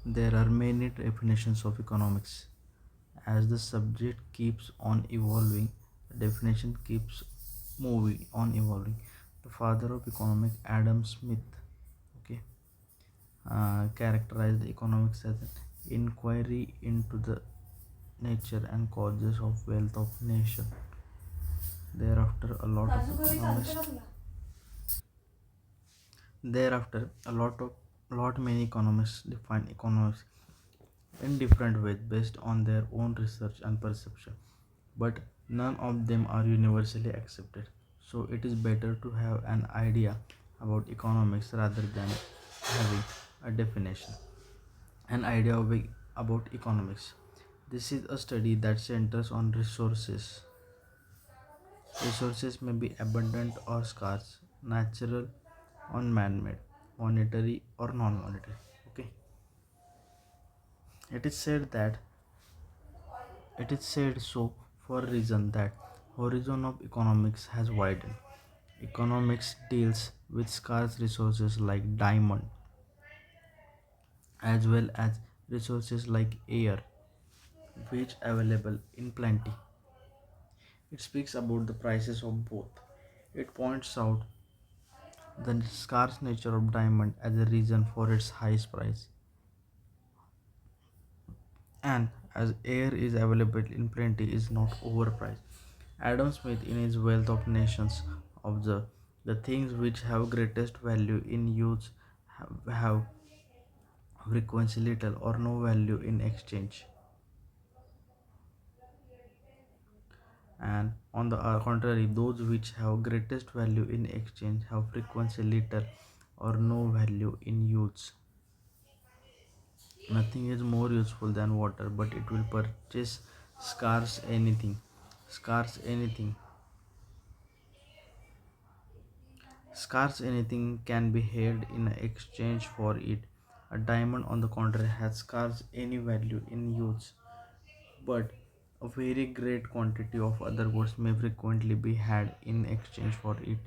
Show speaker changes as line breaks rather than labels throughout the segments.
There are many definitions of economics. As the subject keeps on evolving, the definition keeps moving on evolving. The father of economics, Adam Smith, okay, characterized economics as an inquiry into the nature and causes of wealth of nation. Thereafter, a lot many economists define economics in different ways based on their own research and perception, but none of them are universally accepted. So it is better to have an idea about economics rather than having a definition. An idea about economics. This is a study that centers on resources. Resources may be abundant or scarce, natural or man-made, monetary or non-monetary. Okay. It is said that it is said so for a reason that horizon of economics has widened. Economics deals with scarce resources like diamond as well as resources like air which available in plenty. It speaks about the prices of both. It points out the scarce nature of diamond as a reason for its highest price, and as air is available in plenty is not overpriced. Adam Smith in his Wealth of Nations observed the things which have greatest value in use have frequency little or no value in exchange, and on the contrary those which have greatest value in exchange have frequency little or no value in use. Nothing is more useful than water, but it will purchase scarce anything. Scarce anything. Scarce anything can be held in exchange for it. A diamond, on the contrary, has scarce any value in use, but a very great quantity of other goods may frequently be had in exchange for it.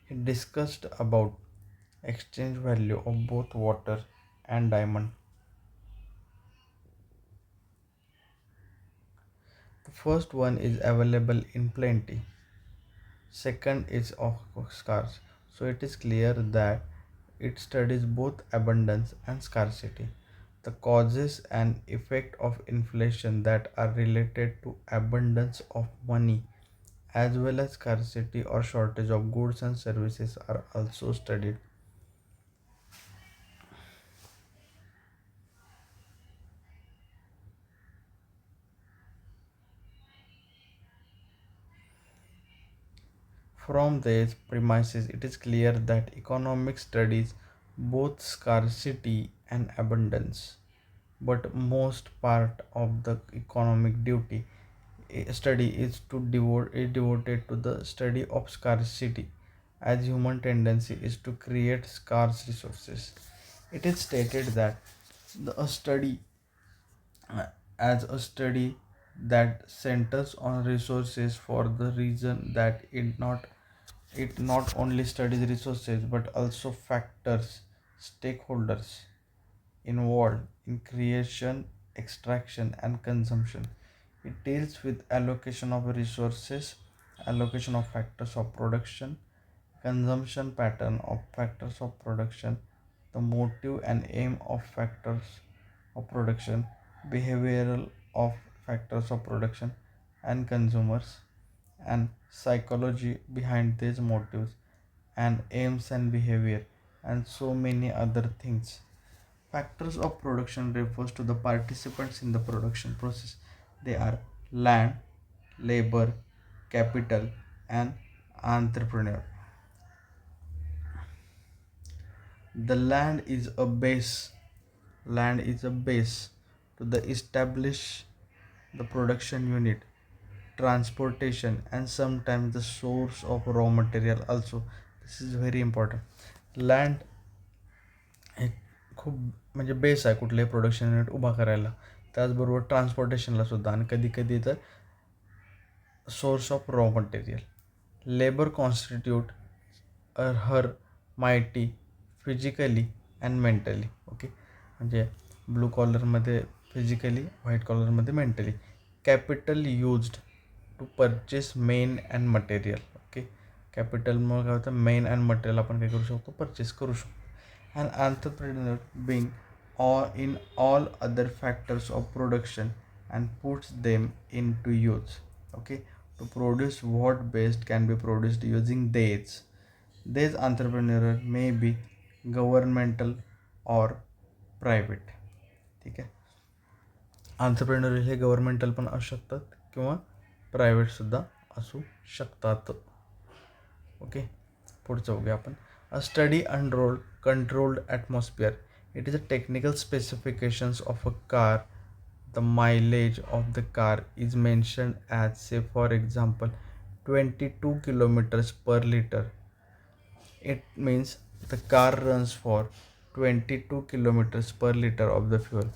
He discussed about exchange value of both water and diamond. The first one is available in plenty. Second is of scarce. So it is clear that it studies both abundance and scarcity, the causes and effect of inflation that are related to abundance of money as well as scarcity or shortage of goods and services are also studied. From these premises, it is clear that economics studies both scarcity and abundance, but most part of the economic duty study is devoted to the study of scarcity, as human tendency is to create scarce resources. It is stated that a study uh, as a study that centers on resources for the reason that it not only studies resources but also factors, stakeholders involved in creation, extraction, and consumption. It deals with allocation of resources, allocation of factors of production, consumption pattern of factors of production, the motive and aim of factors of production, behavioral of factors of production and consumers, and psychology behind these motives and aims and behavior, and so many other things. Factors of production refers to the participants in the production process. They are land, labor, capital, and entrepreneur. The land is a base. Land is a base to the establish the production unit, transportation, and sometimes the source of raw material also. This is very important. Land हे खूप म्हणजे base आहे कुठलंही production unit उभा करायला. त्याचबरोबर ट्रान्सपोर्टेशनला सुद्धा, आणि कधी कधी तर source of raw material. Labor constitute a her mighty physically and mentally. Okay, म्हणजे ब्लू कॉलरमध्ये फिजिकली, व्हाईट कॉलरमध्ये mentally. Capital used to purchase men and material. Okay, कॅपिटलमुळे काय होतं, मेन अँड मटेरियल आपण काय करू शकतो, परचेस करू शकतो. And entrepreneur being in all other factors of production and puts them into use. Okay, to produce what best can be produced using these. These entrepreneur may be governmental or private. ठीक आहे, entrepreneur हे governmental पण असू शकतात किंवा प्रायव्हेटसुद्धा असू शकतात. Okay, पुढचं बघूया आपण. अ study unrolled controlled atmosphere. It is a technical specifications of a car. The mileage of the car is mentioned as, say for example, 22 kilometers per liter. It means the car runs for 22 kilometers per liter of the fuel.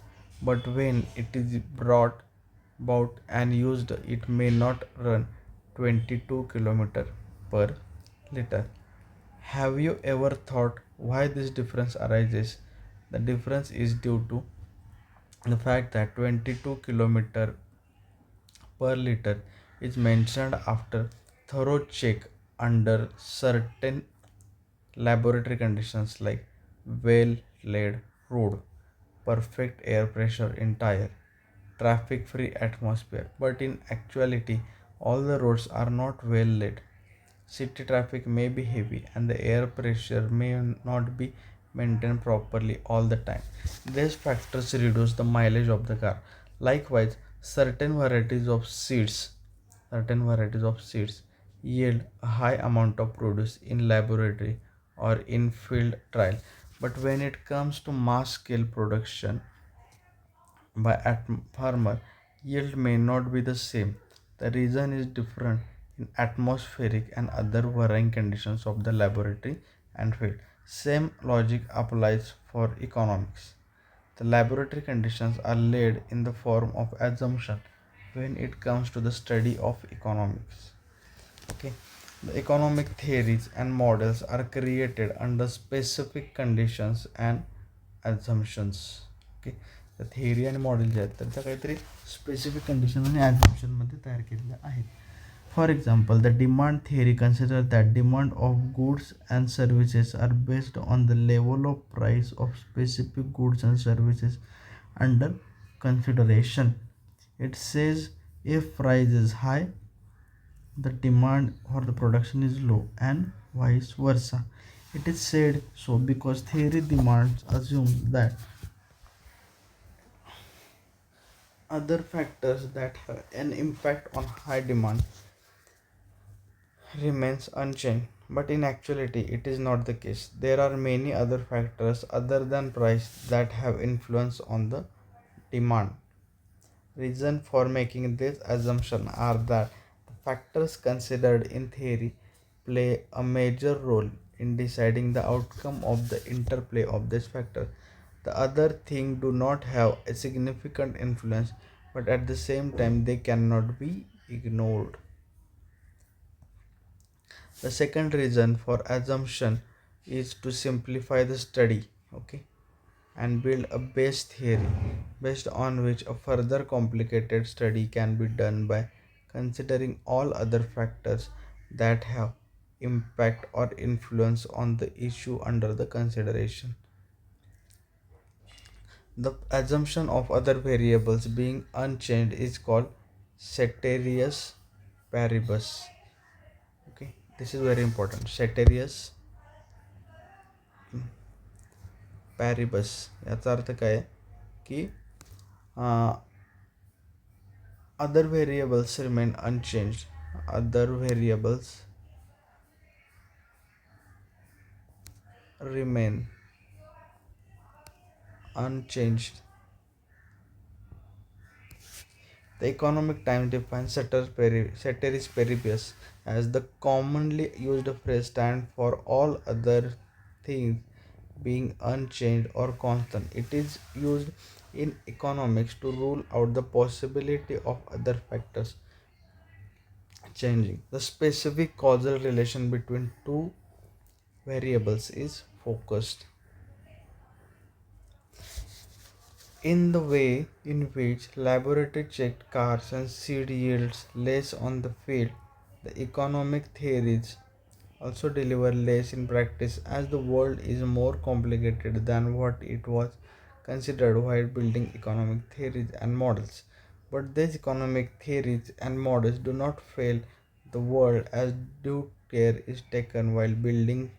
But when it is brought about and used, it may not run 22 kilometers per liter. Have you ever thought why this difference arises? The difference is due to the fact that 22 kilometer per liter is mentioned after thorough check under certain laboratory conditions like well laid road, perfect air pressure in tire, traffic free atmosphere. But in actuality, all the roads are not well laid. City traffic may be heavy and the air pressure may not be maintained properly all the time. These factors reduce the mileage of the car. Likewise, certain varieties of seeds yield a high amount of produce in laboratory or in field trial. But when it comes to mass scale production by farmer, yield may not be the same. The reason is different in atmospheric and other varying conditions of the laboratory and field. Same logic applies for economics. The laboratory conditions are laid in the form of assumption when it comes to the study of economics. Okay, the economic theories and models are created under specific conditions and assumptions. Okay, तर theory आणि model जे आहेत तर त्या काहीतरी specific condition आणि ॲझम्पशनमध्ये तयार केलेल्या आहेत. For example, the demand theory consider that demand of goods and services are based on the level of price of specific goods and services under consideration. It says if price is high, the demand for the production is low and vice versa. It is said so because theory demands assumes that other factors that have an impact on high demand remains unchanged. But in actuality, it is not the case. There are many other factors other than price that have influence on the demand. Reason for making this assumption are that the factors considered in theory play a major role in deciding the outcome of the interplay of this factor. The other thing do not have a significant influence, but at the same time they cannot be ignored. The second reason for assumption is to simplify the study, okay, and build a base theory based on which a further complicated study can be done by considering all other factors that have impact or influence on the issue under the consideration. The assumption of other variables being unchanged is called ceteris paribus. Okay, this is very important. Ceteris paribus याचा अर्थ काय आहे की other variables remain unchanged. Other variables remain unchanged. The Economic Times defines ceteris paribus as the commonly used phrase stand for all other things being unchanged or constant. It is used in economics to rule out the possibility of other factors changing. The specific causal relation between two variables is focused. in the way in which laboratory checked cars and seed yields less on the field, the economic theories also deliver less in practice as the world is more complicated than what it was considered while building economic theories and models. But these economic theories and models do not fail the world as due care is taken while building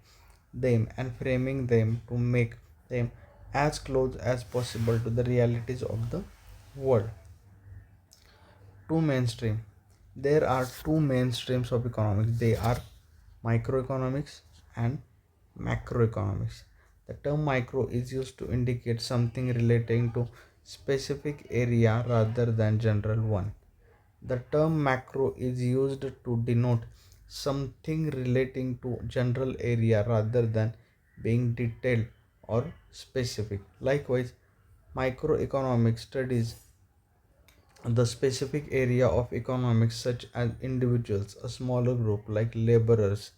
them and framing them to make them as close as possible to the realities of the world. Two mainstream. There are two mainstreams of economics. They are microeconomics and macroeconomics. The term micro is used to indicate something relating to specific area rather than general one. The term macro is used to denote something relating to general area rather than being detailed or specific. Likewise, microeconomic studies the specific area of economics such as individuals, a smaller group like laborers,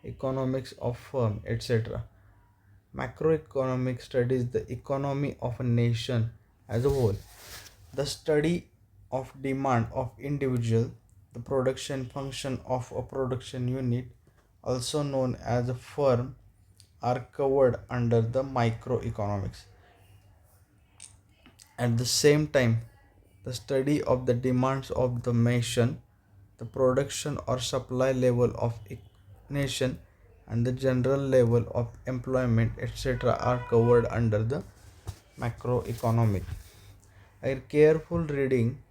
economics of firm, etc. Macroeconomic studies the economy of a nation as a whole. The study of demand of individual, the production function of a production unit, also known as a firm, are covered under the microeconomics. At the same time, the study of the demands of the nation, the production or supply level of nation, and the general level of employment, etc., are covered under the macroeconomic. A careful reading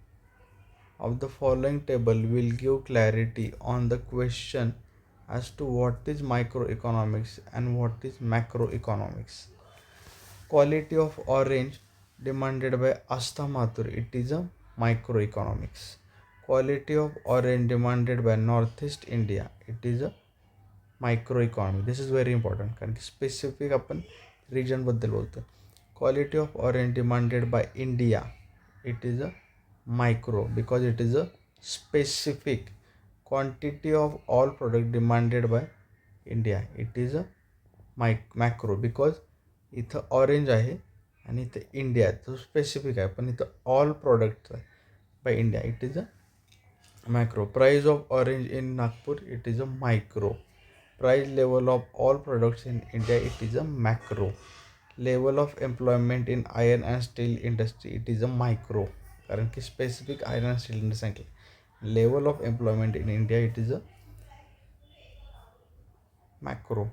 of the following table will give clarity on the question as to what is microeconomics and what is macroeconomics. Quality of orange demanded by Astha Mathur, it is a microeconomics. Quality of orange demanded by Northeast India, it is a micro this is very important कारण की specific आपण रिजनबद्दल बोलतो. Quality of orange demanded by India it is a micro because it is a specific. Quantity of all product demanded by India it is a macro because इथं orange आहे आणि इथं India आहे तो स्पेसिफिक आहे पण इथं ऑल प्रोडक्ट आहे by India it is a macro. Price of orange in Nagpur it is a micro. Price level of all products in India, it is a macro. Level of employment in iron and steel industry, it is a micro. कारण की specific iron and steel industry सांगितलं. Level of employment in India, it is a macro.